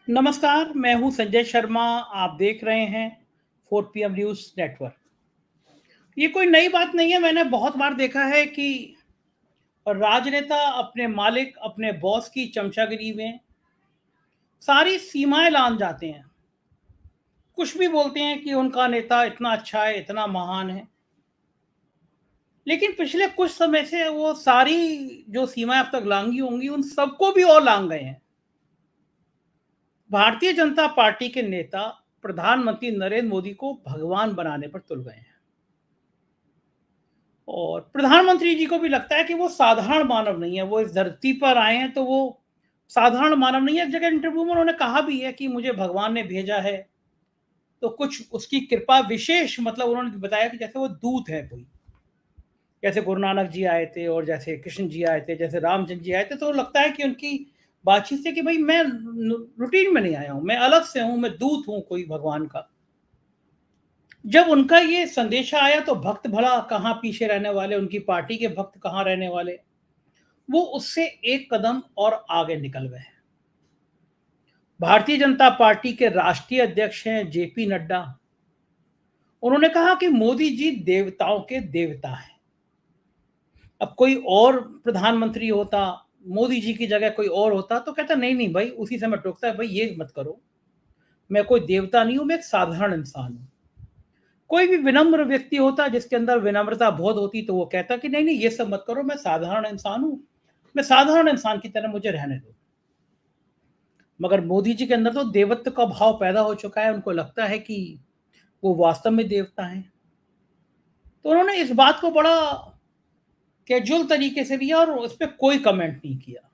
नमस्कार, मैं हूं संजय शर्मा। आप देख रहे हैं 4 पीएम न्यूज़ नेटवर्क। ये कोई नई बात नहीं है, मैंने बहुत बार देखा है कि राजनेता अपने मालिक, अपने बॉस की चमचागिरी में सारी सीमाएँ लाँघ जाते हैं। कुछ भी बोलते हैं कि उनका नेता इतना अच्छा है, इतना महान है। लेकिन पिछले कुछ समय से वो सारी जो सीमाएँ अब तक लाँघी होंगी, उन सबको भी और लाँघ गए हैं। भारतीय जनता पार्टी के नेता प्रधानमंत्री नरेंद्र मोदी को भगवान बनाने पर तुल गए हैं। और प्रधानमंत्री जी को भी लगता है कि वो साधारण मानव नहीं है, वो इस धरती पर आए हैं तो वो साधारण मानव नहीं है। एक जगह इंटरव्यू में उन्होंने कहा भी है कि मुझे भगवान ने भेजा है, तो कुछ उसकी कृपा विशेष, मतलब उन्होंने बताया कि जैसे वो दूत है कोई। जैसे गुरु नानक जी आए थे और जैसे कृष्ण जी आए थे, जैसे रामचंद्र जी आए थे, तो लगता है कि उनकी बातचीत से कि भाई मैं रूटीन में नहीं आया हूँ, मैं अलग से हूँ, मैं दूत हूँ कोई भगवान का। जब उनका ये संदेशा आया तो भक्त भला कहाँ पीछे रहने वाले, उनकी पार्टी के भक्त कहाँ रहने वाले, वो उससे एक कदम और आगे निकल गए। भारतीय जनता पार्टी के राष्ट्रीय अध्यक्ष हैं जेपी नड्डा। उन्होंने कहा कि मोदी जी देवताओं के देवता हैं। अब कोई और प्रधानमंत्री होता, मोदी जी की जगह कोई और होता तो कहता नहीं नहीं भाई, उसी समय टोकता है, भाई ये मत करो, मैं कोई देवता नहीं हूं, मैं एक साधारण इंसान हूं। कोई भी विनम्र व्यक्ति होता जिसके अंदर विनम्रता बहुत होती तो वो कहता कि नहीं नहीं ये सब मत करो, मैं साधारण इंसान हूं, मैं साधारण इंसान की तरह मुझे रहने दो। मगर मोदी जी के अंदर तो देवत्व का भाव पैदा हो चुका है, उनको लगता है कि वो वास्तव में देवता हैं। तो उन्होंने इस बात को बड़ा कैजुअल तरीके से लिया और उस पे कोई कमेंट नहीं किया।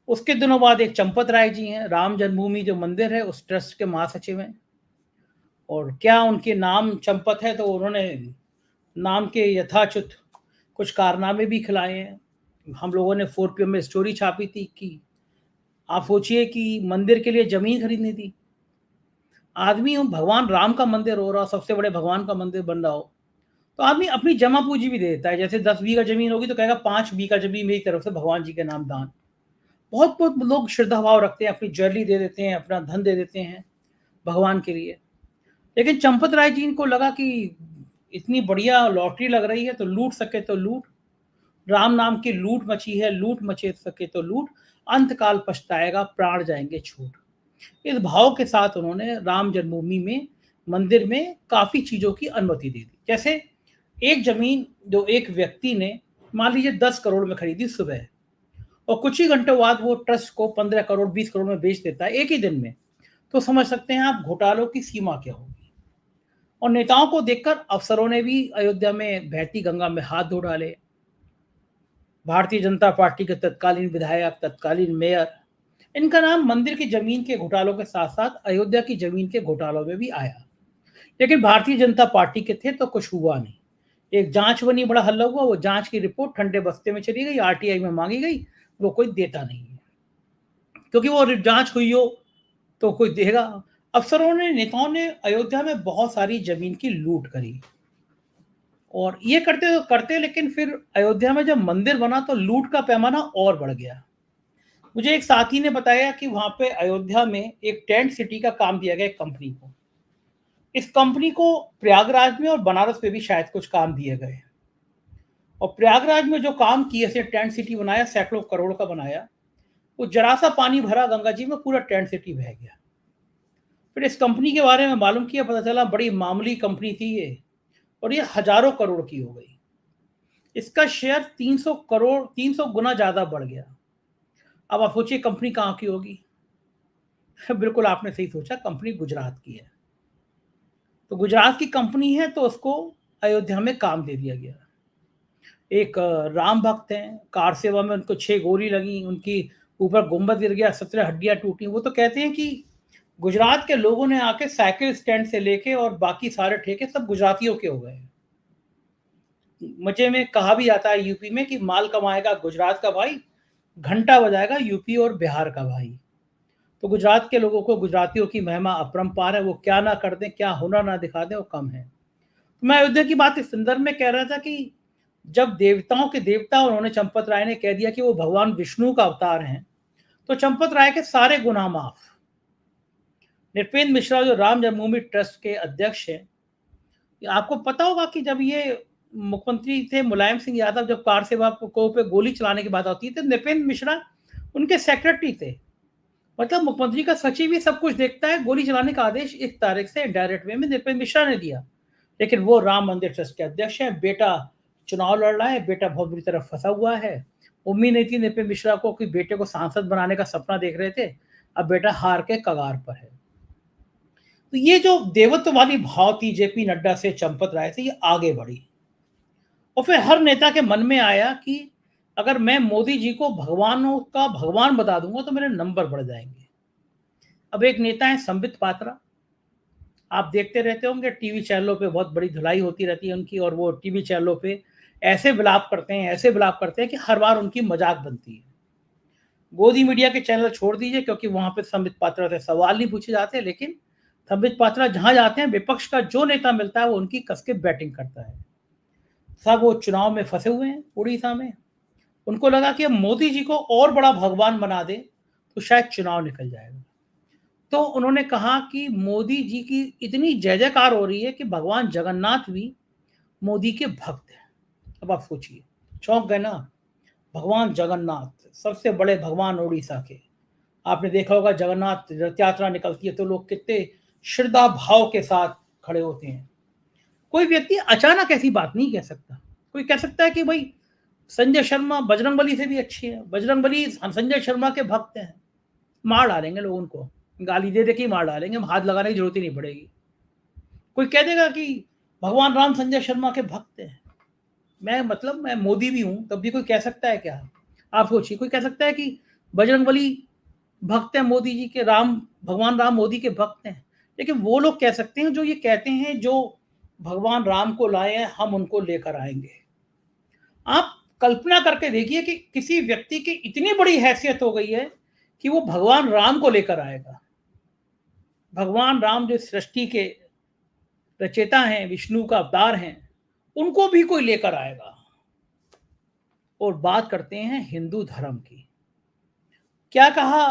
उसके दिनों बाद एक चंपत राय जी हैं, राम जन्मभूमि जो मंदिर है उस ट्रस्ट के महासचिव हैं। और क्या उनके नाम चंपत है तो उन्होंने नाम के यथाचित कुछ कारनामे भी खिलाए हैं। हम लोगों ने 4 पीएम में स्टोरी छापी थी कि आप सोचिए कि मंदिर के लिए ज़मीन खरीदनी थी। आदमी हो, भगवान राम का मंदिर हो रहा हो, सबसे बड़े भगवान का मंदिर बन रहा हो, तो आदमी अपनी जमा पूँजी भी दे देता है। जैसे 10 बीघा ज़मीन होगी तो कहेगा 5 बीघा ज़मीन मेरी तरफ से भगवान जी के नाम दान। बहुत-बहुत लोग श्रद्धा भाव रखते हैं, अपनी ज्वेलरी दे देते हैं, अपना धन दे देते हैं भगवान के लिए। लेकिन चंपत राय जी को लगा कि इतनी बढ़िया लॉटरी लग रही है तो लूट सके तो लूट। राम नाम की लूट मची है, लूट मचे सके तो लूट, अंतकाल पछताएगा, प्राण जाएँगे छूट। इस भाव के साथ उन्होंने राम जन्मभूमि में मंदिर में काफ़ी चीज़ों की अनुमति दे दी। जैसे एक ज़मीन जो एक व्यक्ति ने मान लीजिए 10 करोड़ में खरीदी सुबह, और कुछ ही घंटों बाद वो ट्रस्ट को 15 करोड़ 20 करोड़ में बेच देता है एक ही दिन में, तो समझ सकते हैं आप घोटालों की सीमा क्या होगी। और नेताओं को देखकर अफसरों ने भी अयोध्या में बहती गंगा में हाथ धो डाले। भारतीय जनता पार्टी के तत्कालीन विधायक, तत्कालीन मेयर, इनका नाम मंदिर की जमीन के घोटालों के साथ-साथ अयोध्या की जमीन के घोटालों में भी आया। लेकिन भारतीय जनता पार्टी के थे तो कुछ हुआ नहीं। एक जाँच बनी, बड़ा हल्ला हुआ, वो जाँच की रिपोर्ट ठंडे बस्ते में चली गई, आरटीआई में माँगी गई, वो कोई देता नहीं है। क्योंकि वो जाँच हुई हो तो कोई देगा। अफसरों ने, नेताओं ने अयोध्या में बहुत सारी ज़मीन की लूट करी। और ये करते तो करते, लेकिन फिर अयोध्या में जब मंदिर बना तो लूट का पैमाना और बढ़ गया। मुझे एक साथी ने बताया कि वहाँ पे अयोध्या में एक टेंट सिटी का काम दिया गया एक कंपनी को। इस कंपनी को प्रयागराज में और बनारस में भी शायद कुछ काम दिए गए। और प्रयागराज में जो काम किए से टेंट सिटी बनाया, सैकड़ों करोड़ का बनाया, वो जरा सा पानी भरा गंगा जी में पूरा टेंट सिटी बह गया। फिर इस कंपनी के बारे में मालूम किया, पता चला बड़ी मामूली कंपनी थी ये, और ये हजारों करोड़ की हो गई। इसका शेयर 300 करोड़, 300 गुना ज़्यादा बढ़ गया। अब आप सोचिए कंपनी कहाँ की होगी? बिल्कुल आपने सही सोचा, कंपनी गुजरात की है। तो गुजरात की कंपनी है तो उसको अयोध्या में काम दे दिया गया। एक राम भक्त हैं, कार सेवा में उनको 6 गोली लगी, उनकी ऊपर गुंबद गिर गया, 17 हड्डियाँ टूटी। वो तो कहते हैं कि गुजरात के लोगों ने आके साइकिल स्टैंड से लेके और बाकी सारे ठेके सब गुजरातियों के हो गए। मज़े में कहा भी जाता है यूपी में कि माल कमाएगा गुजरात का भाई, घंटा बजाएगा यूपी और बिहार का भाई। तो गुजरात के लोगों को, गुजरातियों की महिमा अपरंपार है, वो क्या ना कर दें, क्या हुनर ना दिखा दें, वो कम है। तो मैं अयोध्या की बात इस संदर्भ में कह रहा था कि जब देवताओं के देवता उन्होंने, चंपत राय ने कह दिया कि वो भगवान विष्णु का अवतार हैं, तो चंपत राय के सारे गुनाह माफ। नृपेंद्र मिश्रा जो राम जन्मभूमि ट्रस्ट के अध्यक्ष हैं, आपको पता होगा कि जब ये मुख्यमंत्री थे मुलायम सिंह यादव, जब कार सेवा को पे गोली चलाने की बात आती है तो नृपेंद्र मिश्रा उनके सेक्रेटरी थे। मतलब मुख्यमंत्री का सचिव ही सब कुछ देखता है। गोली चलाने का आदेश इस तारीख से डायरेक्ट वे में नृपेंद्र मिश्रा ने दिया, लेकिन वो राम मंदिर ट्रस्ट के अध्यक्ष हैं। बेटा चुनाव लड़ रहा है, बेटा बहुत बुरी तरह फंसा हुआ है। उम्मीद नहीं थी नृपेंद्र मिश्रा को कि बेटे को सांसद बनाने का सपना देख रहे थे, अब बेटा हार के कगार पर है। तो ये जो देवत्व वाली भाव थी जेपी नड्डा से चंपत राय से, ये आगे बढ़ी और फिर हर नेता के मन में आया कि अगर मैं मोदी जी को भगवानों का भगवान बता दूंगा तो मेरे नंबर बढ़ जाएंगे। अब एक नेता है संबित पात्रा, आप देखते रहते होंगे टीवी चैनलों पे बहुत बड़ी धुलाई होती रहती है उनकी, और वो टीवी चैनलों पे ऐसे विलाप करते हैं कि हर बार उनकी मजाक बनती है। गोदी मीडिया के चैनल छोड़ दीजिए, क्योंकि वहां पे संबित पात्रा से सवाल नहीं पूछे जाते, लेकिन संबित पात्रा जहां जाते हैं विपक्ष का जो नेता मिलता है वो उनकी कस के बैटिंग करता है। सब वो चुनाव में फंसे हुए हैं उड़ीसा में, उनको लगा कि अब मोदी जी को और बड़ा भगवान बना दे तो शायद चुनाव निकल जाएगा। तो उन्होंने कहा कि मोदी जी की इतनी जय जयकार हो रही है कि भगवान जगन्नाथ भी मोदी के भक्त हैं। अब आप सोचिए, चौंक गए ना। भगवान जगन्नाथ सबसे बड़े भगवान उड़ीसा के, आपने देखा होगा जगन्नाथ रथ यात्रा निकलती है तो लोग कितने श्रद्धा भाव के साथ खड़े होते हैं। कोई व्यक्ति अचानक ऐसी बात नहीं कह सकता। कोई कह सकता है कि भाई संजय शर्मा बजरंगबली से भी अच्छी है, बजरंगबली संजय शर्मा के भक्त हैं, मार डालेंगे लोग उनको, गाली दे दे के मार डालेंगे, हाथ लगाने की जरूरत ही नहीं पड़ेगी। कोई कह देगा कि भगवान राम संजय शर्मा के भक्त हैं, मैं मोदी भी हूं तब भी कोई कह सकता है क्या? आप सोचिए, कोई कह सकता है कि बजरंगबली भक्त है मोदी जी के, भगवान राम मोदी के भक्त हैं? लेकिन वो लोग कह सकते हैं जो ये कहते हैं जो भगवान राम को लाए हैं हम उनको लेकर आएंगे। आप कल्पना करके देखिए कि किसी व्यक्ति की इतनी बड़ी हैसियत हो गई है कि वो भगवान राम को लेकर आएगा। भगवान राम जो सृष्टि के रचेता हैं, विष्णु का अवतार हैं, उनको भी कोई लेकर आएगा। और बात करते हैं हिंदू धर्म की। क्या कहा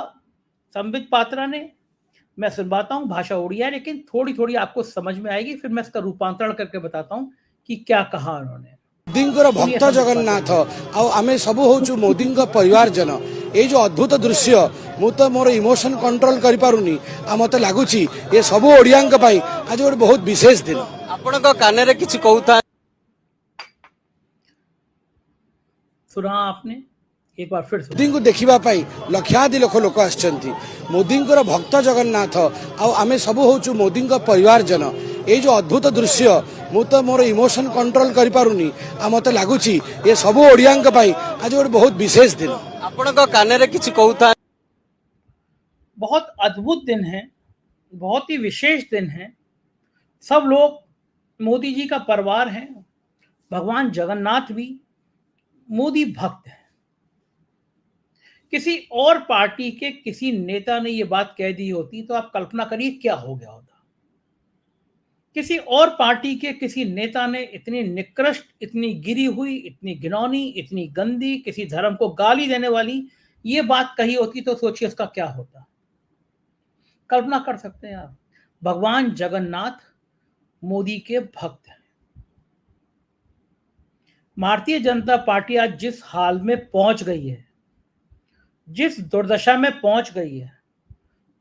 संबित पात्रा ने? मैं सुनवाता हूं, भाषा उड़िया है लेकिन थोड़ी थोड़ी आपको समझ में आएगी, फिर मैं इसका रूपांतरण करके बताता हूं कि क्या कहा उन्होंने। मोदींकर भक्त जगन्नाथ आमे सब होचु मोदी परिवार जन। ये जो अद्भुत दृश्य मु तो मोर इमोशन कंट्रोल करि पारुनी आ मते लागुची ये सब ओडियांक पई आज गोटे बहुत विशेष दिन। आपण को काने रे किछि कहूता सुना आपने? एक बार फिर मोदी को देखिबा पई लक्षादि लक्ष लोक आछंती। मोदींकर भक्त जगन्नाथ आमे सब होचु मोदी परिवार जन। ये जो अद्भुत दृश्य मु तो मोर इमोशन कंट्रोल करि पारुनी आ मते लागुची ये सब ओडियांक पई आज गोटे बहुत विशेष दिन। आपण को काने रे किछि कहूता बहुत अद्भुत दिन है, बहुत ही विशेष दिन है। सब लोग मोदी जी का परिवार है, भगवान जगन्नाथ भी मोदी भक्त है। किसी और पार्टी के किसी नेता ने ये बात कह दी होती तो आप कल्पना करिए क्या हो गया होता। किसी और पार्टी के किसी नेता ने इतनी निकृष्ट, इतनी गिरी हुई, इतनी घिनौनी, इतनी गंदी, किसी धर्म को गाली देने वाली ये बात कही होती तो सोचिए उसका क्या होता। कल्पना कर सकते हैं आप। भगवान जगन्नाथ मोदी के भक्त हैं। भारतीय जनता पार्टी आज जिस हाल में पहुंच गई है, जिस दुर्दशा में पहुंच गई है,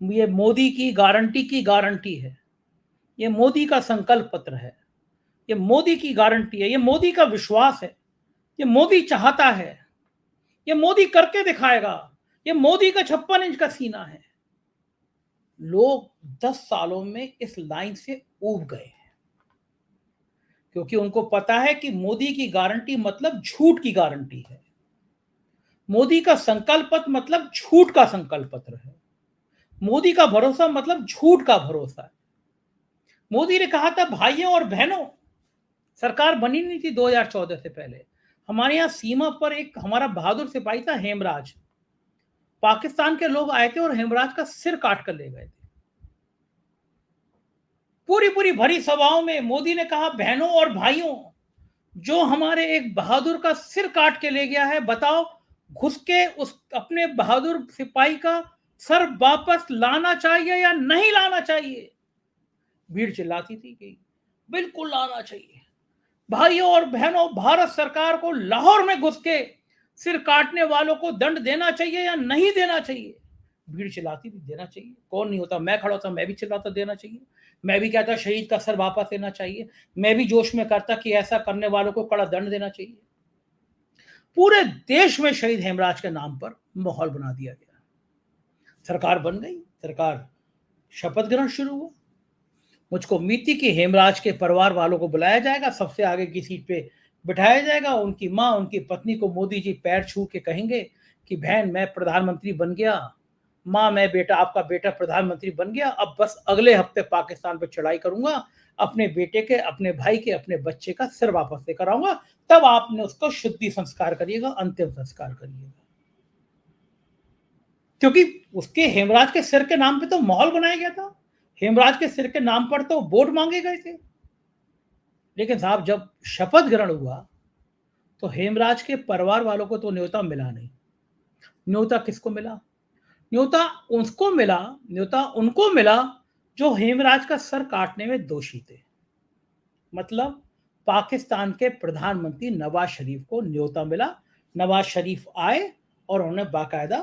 ये मोदी की गारंटी है। ये मोदी का संकल्प पत्र है, ये मोदी की गारंटी है, ये मोदी का विश्वास है, ये मोदी चाहता है, ये मोदी करके दिखाएगा, ये मोदी का 56 इंच का सीना है। लोग 10 सालों में इस लाइन से ऊब गए हैं, क्योंकि उनको पता है कि मोदी की गारंटी मतलब झूठ की गारंटी है। मोदी का संकल्प पत्र मतलब झूठ का संकल्प पत्र है। मोदी का भरोसा मतलब झूठ का भरोसा है। मोदी ने कहा था भाइयों और बहनों, सरकार बनी नहीं थी 2014 से पहले, हमारे यहां सीमा पर एक हमारा बहादुर सिपाही था हेमराज, पाकिस्तान के लोग आए थे और हेमराज का सिर काट कर ले गए थे। पूरी भरी सभाओं में मोदी ने कहा बहनों और भाइयों, जो हमारे एक बहादुर का सिर काट के ले गया है, बताओ घुस के उस अपने बहादुर सिपाही का सर वापस लाना चाहिए या नहीं लाना चाहिए। भीड़ चिल्लाती थी कि बिल्कुल लाना चाहिए। भाइयों और बहनों, भारत सरकार को लाहौर में घुस के सिर काटने वालों को दंड देना चाहिए या नहीं देना चाहिए। भीड़ चिल्लाती थी देना चाहिए। कौन नहीं होता, मैं खड़ा होता, मैं भी चिल्लाता देना चाहिए। मैं भी कहता शहीद का सर वापस लेना चाहिए। मैं भी जोश में करता कि ऐसा करने वालों को कड़ा दंड देना चाहिए। पूरे देश में शहीद हेमराज के नाम पर माहौल बना दिया गया। सरकार बन गई, सरकार शपथ ग्रहण शुरू हुआ। मुझको उम्मीद थी कि हेमराज के परिवार वालों को बुलाया जाएगा, सबसे आगे की सीट पे बिठाया जाएगा। उनकी माँ, उनकी पत्नी को मोदी जी पैर छू के कहेंगे कि बहन मैं प्रधानमंत्री बन गया, माँ मैं बेटा, आपका बेटा प्रधानमंत्री बन गया, अब बस अगले हफ्ते पाकिस्तान पे चढ़ाई करूंगा, अपने बेटे के, अपने भाई के, अपने बच्चे का सिर वापस लेकर आऊंगा, तब आपने उसको शुद्धि संस्कार करिएगा, अंतिम संस्कार करिएगा। क्योंकि उसके हेमराज के सिर के नाम पे तो माहौल बनाया गया था, हेमराज के सिर के नाम पर तो वोट मांगे गए थे। लेकिन साहब जब शपथ ग्रहण हुआ तो हेमराज के परिवार वालों को तो न्योता मिला नहीं। न्योता किसको मिला? न्योता उसको मिला, न्योता उनको मिला जो हेमराज का सर काटने में दोषी थे। मतलब पाकिस्तान के प्रधानमंत्री नवाज शरीफ को न्योता मिला। नवाज शरीफ आए और उन्होंने बाकायदा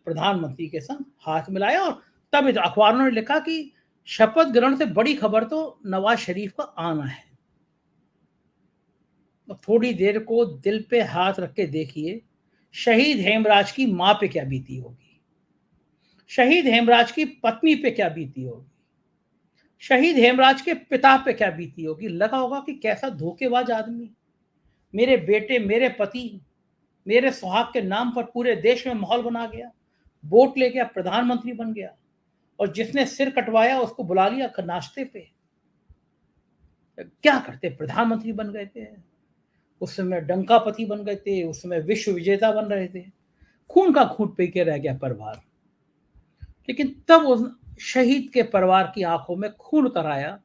प्रधानमंत्री के संग हाथ मिलाया, और तब अखबारों ने लिखा कि शपथ ग्रहण से बड़ी खबर तो नवाज शरीफ का आना है। तो थोड़ी देर को दिल पे हाथ रख के देखिए, शहीद हेमराज की मां पे क्या बीती होगी, शहीद हेमराज की पत्नी पे क्या बीती होगी, शहीद हेमराज के पिता पे क्या बीती होगी। लगा होगा कि कैसा धोखेबाज आदमी, मेरे बेटे, मेरे पति, मेरे सुहाग के नाम पर पूरे देश में माहौल बना गया, वोट ले गया, प्रधानमंत्री बन गया, और जिसने सिर कटवाया उसको बुला लिया नाश्ते पे। क्या करते, प्रधानमंत्री बन गए थे, उस समय डंकापति बन गए थे, उस समय विश्व विजेता बन रहे थे, खून का घूंट पी के रह गया परिवार। लेकिन तब उस शहीद के परिवार की आंखों में खून उतर आया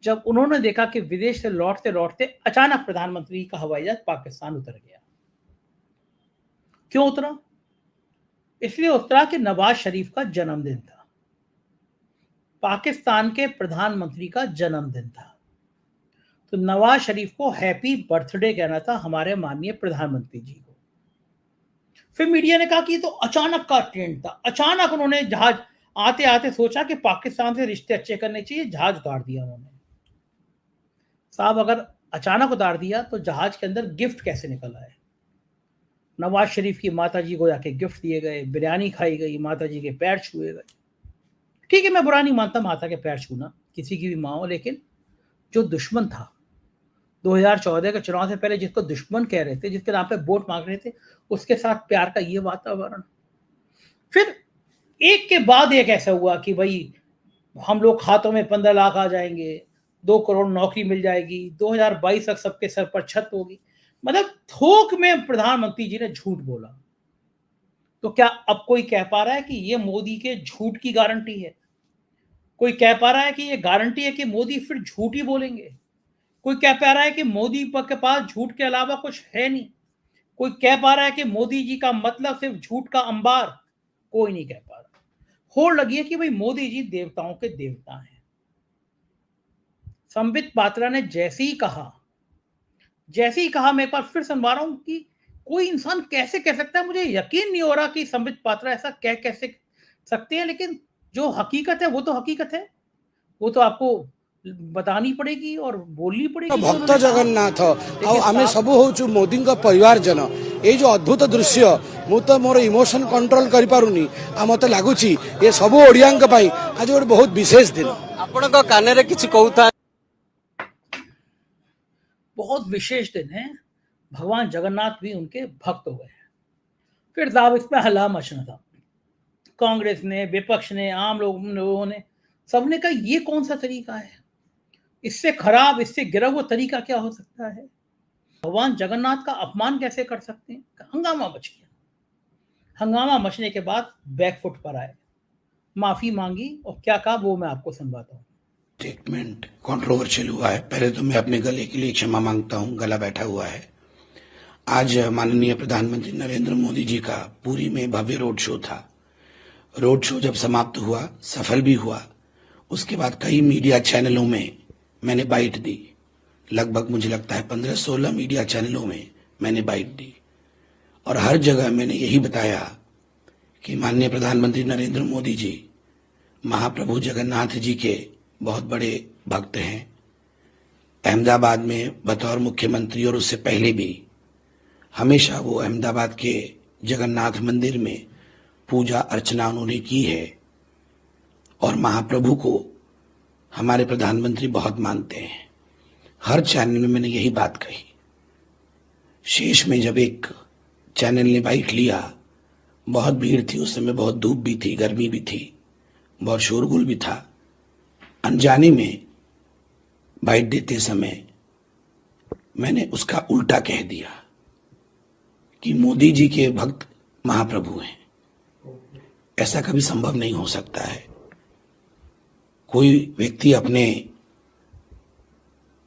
जब उन्होंने देखा कि विदेश से लौटते लौटते अचानक प्रधानमंत्री का हवाई जहाज पाकिस्तान उतर गया। क्यों उतरा? इसलिए उतरा कि नवाज शरीफ का जन्मदिन था, पाकिस्तान के प्रधानमंत्री का जन्मदिन था। तो नवाज शरीफ को हैप्पी बर्थडे कहना था हमारे माननीय प्रधानमंत्री जी को। फिर मीडिया ने कहा कि ये तो अचानक का ट्रेंड था, अचानक उन्होंने जहाज आते आते सोचा कि पाकिस्तान से रिश्ते अच्छे करने चाहिए, जहाज उतार दिया उन्होंने। साहब अगर अचानक उतार दिया तो जहाज के अंदर गिफ्ट कैसे निकल आए? नवाज शरीफ की माता जी को जाके गिफ्ट दिए गए, बिरयानी खाई गई, माता जी के पैर छुए गए। ठीक है, मैं बुरा नहीं मानता माता के पैर छूना, किसी की भी माँ हो, लेकिन जो दुश्मन था 2014 के चुनाव से पहले, जिसको दुश्मन कह रहे थे, जिसके नाम पे वोट मांग रहे थे, उसके साथ प्यार का ये वातावरण। फिर एक के बाद एक ऐसा हुआ कि भाई हम लोग खातों में 15 लाख आ जाएंगे, 2 करोड़ नौकरी मिल जाएगी, 2022 तक सबके सर पर छत होगी। मतलब थोक में प्रधानमंत्री जी ने झूठ बोला। तो क्या अब कोई कह पा रहा है कि ये मोदी के झूठ की गारंटी है? कोई कह पा रहा है कि ये गारंटी है कि मोदी फिर झूठ ही बोलेंगे? कोई कह पा रहा है कि मोदी के पास झूठ के अलावा कुछ है नहीं? कोई कह पा रहा है कि मोदी जी का मतलब सिर्फ झूठ का अंबार? कोई नहीं कह पा रहा। होड़ लगी है कि भाई मोदी जी देवताओं के देवता हैं। संबित पात्रा ने जैसे ही कहा, मैं एक बार फिर सुनवा रहा हूं कि कोई इंसान कैसे कह सकता है, मुझे यकीन नहीं हो रहा कि संबित पात्रा ऐसा कह कैसे सकते हैं, लेकिन जो हकीकत है वो तो हकीकत है, वो तो आपको बतानी पड़ेगी और बोलनी पड़ेगी। भक्त जगन्नाथ आम सब हूँ मोदी परिवार जन, ये जो अद्भुत दृश्य मु तो मोर इमोशन कंट्रोल कर पारुनी, मत लगुच ये सब ओडिया आज गोटे बहुत विशेष दिन। आपण कान रे किछि कहूता, बहुत विशेष दिन है, भगवान जगन्नाथ भी उनके भक्त हो गए हैं। फिर साहब इसमें हल्ला मचना था, कांग्रेस ने, विपक्ष ने, आम लोगों ने, सबने कहा ये कौन सा तरीका है, इससे खराब, इससे गिरा हुआ तरीका क्या हो सकता है, भगवान जगन्नाथ का अपमान कैसे कर सकते हैं। हंगामा मच गया। हंगामा मचने के बाद बैकफुट पर आए, माफी मांगी, और क्या कहा वो मैं आपको सुनवाता हूँ। स्टेटमेंट कंट्रोवर्शियल हुआ है, पहले तो मैं अपने गले के लिए क्षमा मांगता हूं, गला बैठा हुआ है। आज माननीय प्रधानमंत्री नरेंद्र मोदी जी का पुरी में भव्य रोड शो था। रोड शो जब समाप्त हुआ, सफल भी हुआ, उसके बाद कई मीडिया चैनलों में मैंने बाइट दी। लगभग मुझे लगता है 15-16 मीडिया चैनलों में मैंने बाइट दी और हर जगह मैंने यही बताया कि माननीय प्रधानमंत्री नरेंद्र मोदी जी महाप्रभु जगन्नाथ जी के बहुत बड़े भक्त हैं। अहमदाबाद में बतौर मुख्यमंत्री और उससे पहले भी हमेशा वो अहमदाबाद के जगन्नाथ मंदिर में पूजा अर्चना उन्होंने की है और महाप्रभु को हमारे प्रधानमंत्री बहुत मानते हैं। हर चैनल में मैंने यही बात कही। शेष में जब एक चैनल ने बाइट लिया, बहुत भीड़ थी उस समय, बहुत धूप भी थी, गर्मी भी थी, बहुत शोरगुल भी था। अनजाने में बाइट देते समय मैंने उसका उल्टा कह दिया कि मोदी जी के भक्त महाप्रभु हैं। ऐसा कभी संभव नहीं हो सकता है। कोई व्यक्ति अपने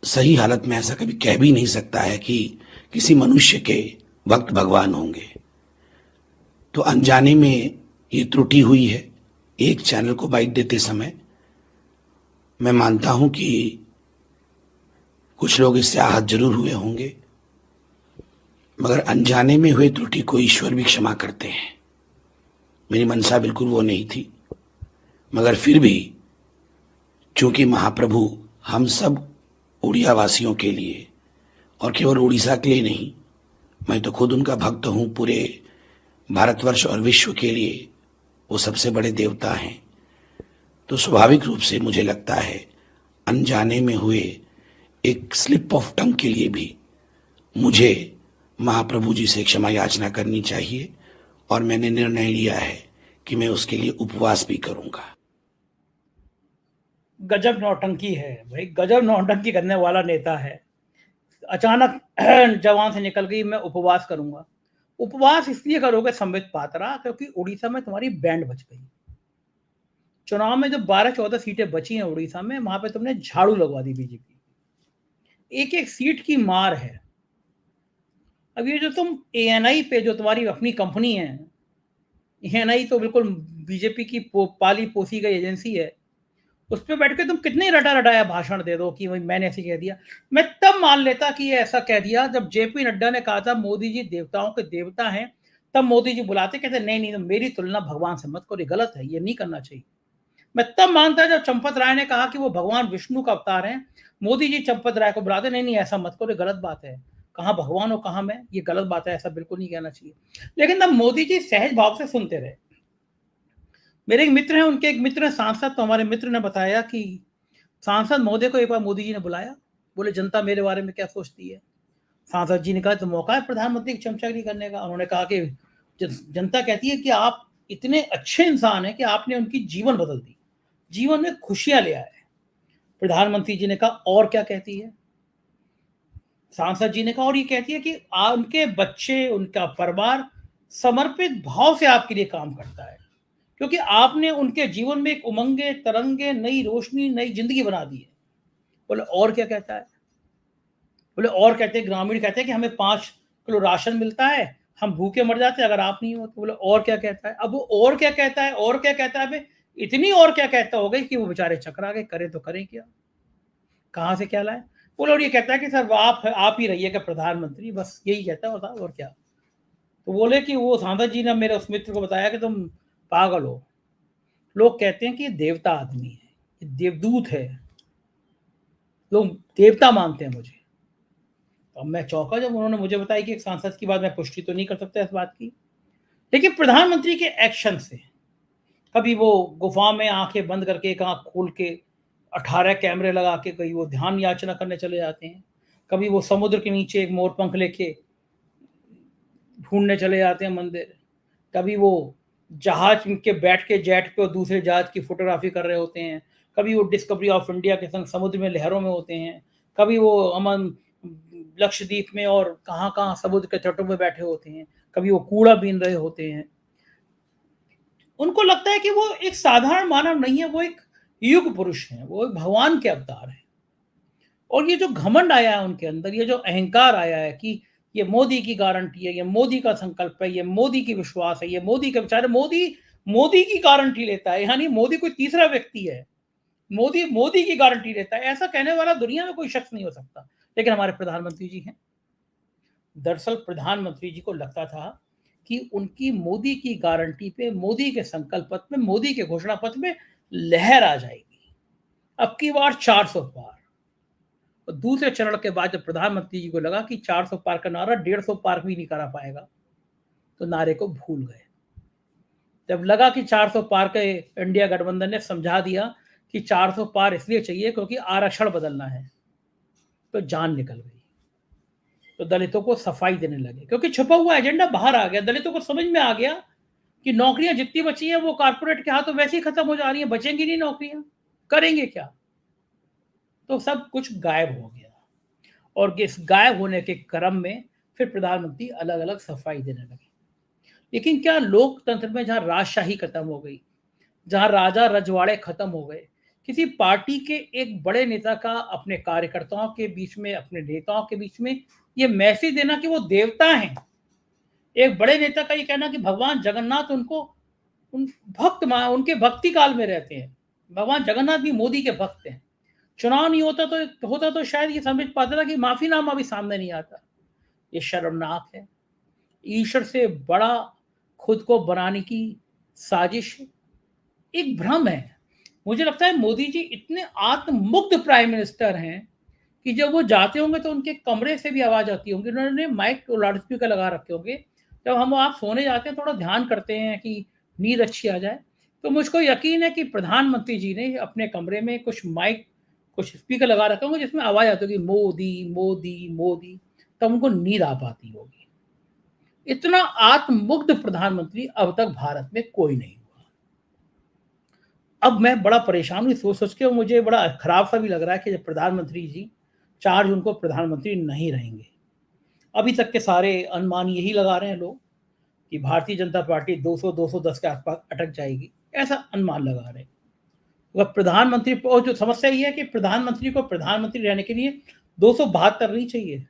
सही हालत में ऐसा कभी कह भी नहीं सकता है कि किसी मनुष्य के भक्त भगवान होंगे। तो अनजाने में ये त्रुटि हुई है एक चैनल को बाइट देते समय। मैं मानता हूं कि कुछ लोग इससे आहत जरूर हुए होंगे, मगर अनजाने में हुए त्रुटि को ईश्वर भी क्षमा करते हैं। मेरी मनसा बिल्कुल वो नहीं थी, मगर फिर भी चूंकि महाप्रभु हम सब उड़िया वासियों के लिए और केवल उड़ीसा के लिए नहीं, मैं तो खुद उनका भक्त हूं, पूरे भारतवर्ष और विश्व के लिए वो सबसे बड़े देवता हैं। तो स्वाभाविक रूप से मुझे लगता है अनजाने में हुए एक स्लिप ऑफ टंग के लिए भी मुझे महाप्रभु जी से क्षमा याचना करनी चाहिए और मैंने निर्णय लिया है कि मैं उसके लिए उपवास भी करूंगा। गजब नौटंकी है भाई, गजब नौटंकी करने वाला नेता है। अचानक जवान से निकल गई मैं उपवास करूंगा। उपवास इसलिए करोगे संबित पात्रा क्योंकि उड़ीसा में तुम्हारी बैंड बच गई। चुनाव में जो 12-14 सीटें बची हैं उड़ीसा में, वहां पे तुमने झाड़ू लगवा दी बीजेपी। एक एक सीट की मार है। अब ये जो तुम एएनआई पे जो तुम्हारी अपनी कंपनी है, एएनआई तो बिल्कुल बीजेपी की पाली पोसी गई एजेंसी है, उस पर बैठ के तुम कितने रटा रटाया भाषण दे दो कि भाई मैंने ऐसे कह दिया। मैं तब मान लेता कि ये ऐसा कह दिया जब जेपी नड्डा ने कहा था मोदी जी देवताओं के देवता हैं, तब मोदी जी बुलाते कहते नहीं नहीं मेरी तुलना भगवान से मत करो, ये गलत है, ये नहीं करना चाहिए। मैं तब मानता जब चंपत राय ने कहा कि वो भगवान विष्णु का अवतार है, मोदी जी चंपत राय को बुलाते नहीं नहीं ऐसा मत करो, ये गलत बात है, कहाँ भगवान हो कहाँ मैं, ये गलत बात है, ऐसा बिल्कुल नहीं कहना चाहिए। लेकिन तब मोदी जी सहज भाव से सुनते रहे। मेरे एक मित्र हैं, उनके एक मित्र हैं सांसद, तो हमारे मित्र ने बताया कि सांसद महोदय को एक बार मोदी जी ने बुलाया, बोले जनता मेरे बारे में क्या सोचती है। सांसद जी ने कहा तो मौका है प्रधानमंत्री की चमचागिरी करने का। उन्होंने कहा कि जनता कहती है कि आप इतने अच्छे इंसान हैं कि आपने उनकी जीवन बदल दी, जीवन में खुशियां ले आए। प्रधानमंत्री जी ने कहा और क्या कहती है। सांसद जी ने कहा और ये कहती है कि उनके बच्चे, उनका परिवार समर्पित भाव से आपके लिए काम करता है, क्योंकि आपने उनके जीवन में एक उमंगे, तरंगे, नई रोशनी, नई जिंदगी बना दी है। बोले और क्या कहता है। बोले और कहते हैं, ग्रामीण कहते हैं कि हमें 5 किलो राशन मिलता है, हम भूखे मर जाते हैं अगर आप नहीं हो। तो बोले और क्या कहता है। अब वो और क्या कहता है, और क्या कहता है, इतनी और क्या कहता हो गई कि वो बेचारे चकरा गए, करें तो करें क्या, कहाँ से क्या लाए। बोले और ये कहता है कि सर आप ही रहिएगा प्रधानमंत्री, बस यही कहता है और क्या। तो बोले कि वो सांसद जी ने मेरे उस मित्र को बताया कि तुम पागल हो, लोग कहते हैं कि ये देवता आदमी है, ये देवदूत है, लोग देवता मानते हैं मुझे। अब मैं चौंका जब उन्होंने मुझे बताया कि एक सांसद की बात, मैं पुष्टि तो नहीं कर सकता इस बात की, लेकिन प्रधानमंत्री के एक्शन से, कभी वो गुफा में आंखें बंद करके एक आंख खोल के 18 कैमरे लगा के कहीं वो ध्यान याचना करने चले जाते हैं, कभी वो समुद्र के नीचे एक मोर पंख लेके ढूंढने चले जाते हैं मंदिर, कभी वो जहाज के बैठ के जेट पे और दूसरे जहाज की फोटोग्राफी कर रहे होते हैं, कभी वो डिस्कवरी ऑफ इंडिया के संग समुद्र में लहरों में होते हैं, कभी वो अमन लक्षद्वीप में और कहाँ कहाँ समुद्र के तटों में बैठे होते हैं, कभी वो कूड़ा बीन रहे होते हैं। उनको लगता है कि वो एक साधारण मानव नहीं है, वो एक युग पुरुष है, वो एक भगवान के अवतार है। और ये जो घमंड आया है उनके अंदर, ये जो अहंकार आया है कि ये मोदी की गारंटी है, ये मोदी का संकल्प है, ये मोदी की विश्वास है, ये मोदी का विचार है। मोदी मोदी की गारंटी लेता है, यानी मोदी कोई तीसरा व्यक्ति है। मोदी मोदी की गारंटी लेता है, ऐसा कहने वाला दुनिया में कोई शख्स नहीं हो सकता, लेकिन हमारे प्रधानमंत्री जी हैं। दरअसल प्रधानमंत्री जी को लगता था कि उनकी मोदी की गारंटी पे, मोदी के संकल्प पत्र में, मोदी के घोषणा पत्र में लहर आ जाएगी। अब की बार 400 पार। और दूसरे चरण के बाद जब प्रधानमंत्री जी को लगा कि 400 पार का नारा 150 पार भी नहीं करा पाएगा, तो नारे को भूल गए। जब लगा कि 400 पार के, इंडिया गठबंधन ने समझा दिया कि 400 पार इसलिए चाहिए क्योंकि आरक्षण बदलना है, तो जान निकल गई। तो दलितों को सफाई देने लगे, क्योंकि छुपा हुआ एजेंडा बाहर आ गया। दलितों को समझ में आ गया कि नौकरियां जितनी बची हैं वो कारपोरेट के हाथों वैसे ही खत्म हो जा रही हैं, बचेंगी नहीं नौकरियां, करेंगे क्या? तो सब कुछ गायब हो गया। और इस गायब होने के क्रम में फिर प्रधानमंत्री अलग अलग सफाई देने लगे। लेकिन क्या लोकतंत्र में जहां राजशाही खत्म हो गई, जहां राजा रजवाड़े खत्म हो गए, किसी पार्टी के एक बड़े नेता का अपने कार्यकर्ताओं के बीच में, अपने नेताओं के बीच में ये मैसेज देना कि वो देवता हैं, एक बड़े नेता का ये कहना कि भगवान जगन्नाथ उनको उन उनके भक्ति काल में रहते हैं, भगवान जगन्नाथ भी मोदी के भक्त हैं, चुनाव नहीं होता तो शायद ये समझ पाता था कि माफीनामा भी सामने नहीं आता। ये शर्मनाक है। ईश्वर से बड़ा खुद को बनाने की साजिश, एक भ्रम है। मुझे लगता है मोदी जी इतने आत्ममुग्ध प्राइम मिनिस्टर हैं कि जब वो जाते होंगे तो उनके कमरे से भी आवाज आती होगी। उन्होंने माइक और लाउड स्पीकर लगा रखे होंगे। जब हम आप सोने जाते हैं, थोड़ा ध्यान करते हैं कि नींद अच्छी आ जाए, तो मुझको यकीन है कि प्रधानमंत्री जी ने अपने कमरे में कुछ माइक, कुछ स्पीकर लगा रखे होंगे जिसमें आवाज आती होगी मोदी मोदी मोदी, तब उनको नींद आ पाती होगी। इतना आत्ममुग्ध प्रधानमंत्री अब तक भारत में कोई नहीं हुआ। अब मैं बड़ा परेशान हूँ सोच सोच के, और मुझे बड़ा खराब सा भी लग रहा है कि जब प्रधानमंत्री जी 4 जून को प्रधानमंत्री नहीं रहेंगे। अभी तक के सारे अनुमान यही लगा रहे हैं लोग कि भारतीय जनता पार्टी 200-210 के आसपास अटक जाएगी, ऐसा अनुमान लगा रहे हैं। वह प्रधानमंत्री, और जो समस्या ये है कि प्रधानमंत्री को प्रधानमंत्री रहने के लिए 272 नहीं चाहिए,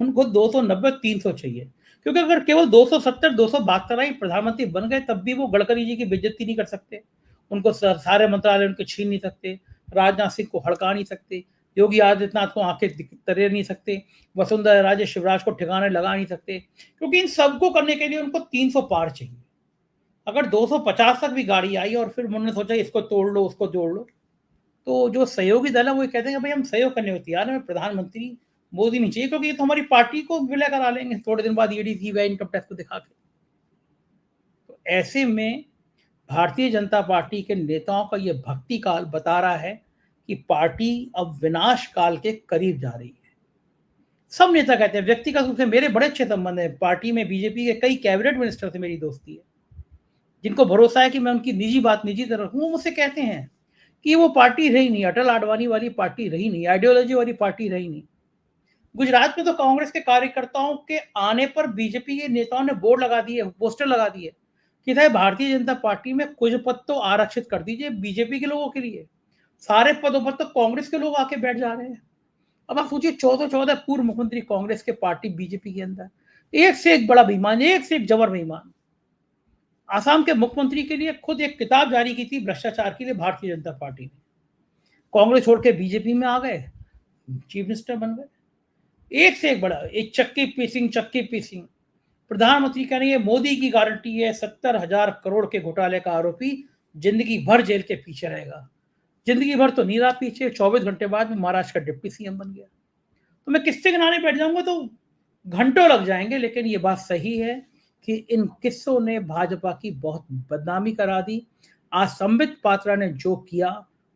उनको 290-300 चाहिए। क्योंकि अगर केवल 270-272 ही प्रधानमंत्री बन गए, तब भी वो गडकरी जी की बेइज्जती नहीं कर सकते, उनको सारे मंत्रालय उनके छीन नहीं सकते, राजनाथ सिंह को हड़का नहीं सकते, योगी आदित्यनाथ को आंखें तरे नहीं सकते, वसुंधरा राजे शिवराज को ठिकाने लगा नहीं सकते, क्योंकि इन सबको करने के लिए उनको 300 पार चाहिए। अगर 250 तक भी गाड़ी आई और फिर उन्होंने सोचा इसको तोड़ लो उसको जोड़ लो, तो जो सहयोगी दल है वो कहते हैं कि भाई हम सहयोग करने को तैयार है, प्रधानमंत्री मोदी नहीं चाहिए, क्योंकि ये तो हमारी पार्टी को विलय करा लेंगे थोड़े दिन बाद ईडी सीबीआई इनकम टैक्स को दिखा के। तो ऐसे में भारतीय जनता पार्टी के नेताओं का ये भक्ति काल बता रहा है कि पार्टी अब विनाश काल के करीब जा रही है। सब नेता कहते हैं, व्यक्तिगत रूप से मेरे बड़े अच्छे संबंध है, पार्टी में बीजेपी के कई कैबिनेट मिनिस्टर से मेरी दोस्ती है, जिनको भरोसा है कि मैं उनकी निजी बात निजी तरह रखूं, वो मुझसे कहते हैं कि वो पार्टी रही नहीं, अटल आडवाणी वाली पार्टी रही नहीं, आइडियोलॉजी वाली पार्टी रही नहीं। गुजरात में तो कांग्रेस के कार्यकर्ताओं के आने पर बीजेपी के नेताओं ने बोर्ड लगा दिए, पोस्टर लगा दिए कि भाई भारतीय जनता पार्टी में कुछ पद तो आरक्षित कर दीजिए बीजेपी के लोगों के लिए, सारे पदों पर तो कांग्रेस के लोग आके बैठ जा रहे हैं। अब आप सोचिए 14 पूर्व मुख्यमंत्री कांग्रेस के पार्टी बीजेपी के अंदर, एक से एक बड़ा बेईमान, एक से एक जबर बेईमान। आसाम के मुख्यमंत्री के लिए खुद एक किताब जारी की थी भ्रष्टाचार के लिए भारतीय जनता पार्टी ने, कांग्रेस छोड़ के बीजेपी में आ गए, चीफ मिनिस्टर बन गए। एक से एक बड़ा, एक चक्की पीसिंग। प्रधानमंत्री कह रहे हैं मोदी की गारंटी है, 70,000 करोड़ के घोटाले का आरोपी जिंदगी भर जेल के पीछे रहेगा। जिंदगी भर तो नहीं रहा पीछे, 24 घंटे बाद में महाराष्ट्र का डिप्टी सीएम बन गया। तो मैं किस्से गिनाने बैठ जाऊंगा तो घंटों लग जाएंगे, लेकिन ये बात सही है कि इन किस्सों ने भाजपा की बहुत बदनामी करा दी। आज संबित पात्रा ने जो किया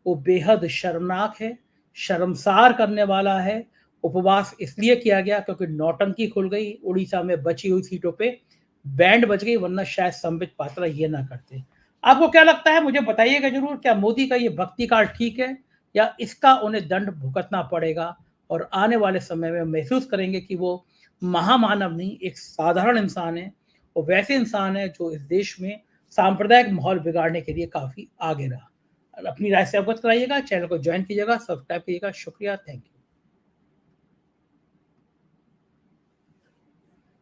वो बेहद शर्मनाक है, शर्मसार करने वाला है। उपवास इसलिए किया गया क्योंकि नौटंकी खुल गई, उड़ीसा में बची हुई सीटों पे बैंड बज गई, वरना शायद संबित पात्रा ये ना करते। आपको क्या लगता है मुझे बताइएगा जरूर, क्या मोदी का ये भक्ति काल ठीक है या इसका उन्हें दंड भुगतना पड़ेगा, और आने वाले समय में महसूस करेंगे कि वो महामानव नहीं, एक साधारण इंसान है, और वैसे इंसान है जो इस देश में सांप्रदायिक माहौल बिगाड़ने के लिए काफी आगे रहा। अपनी राय से अवगत कराइएगा, चैनल को ज्वाइन कीजिएगा, सब्सक्राइब कीजिएगा। शुक्रिया, थैंक यू।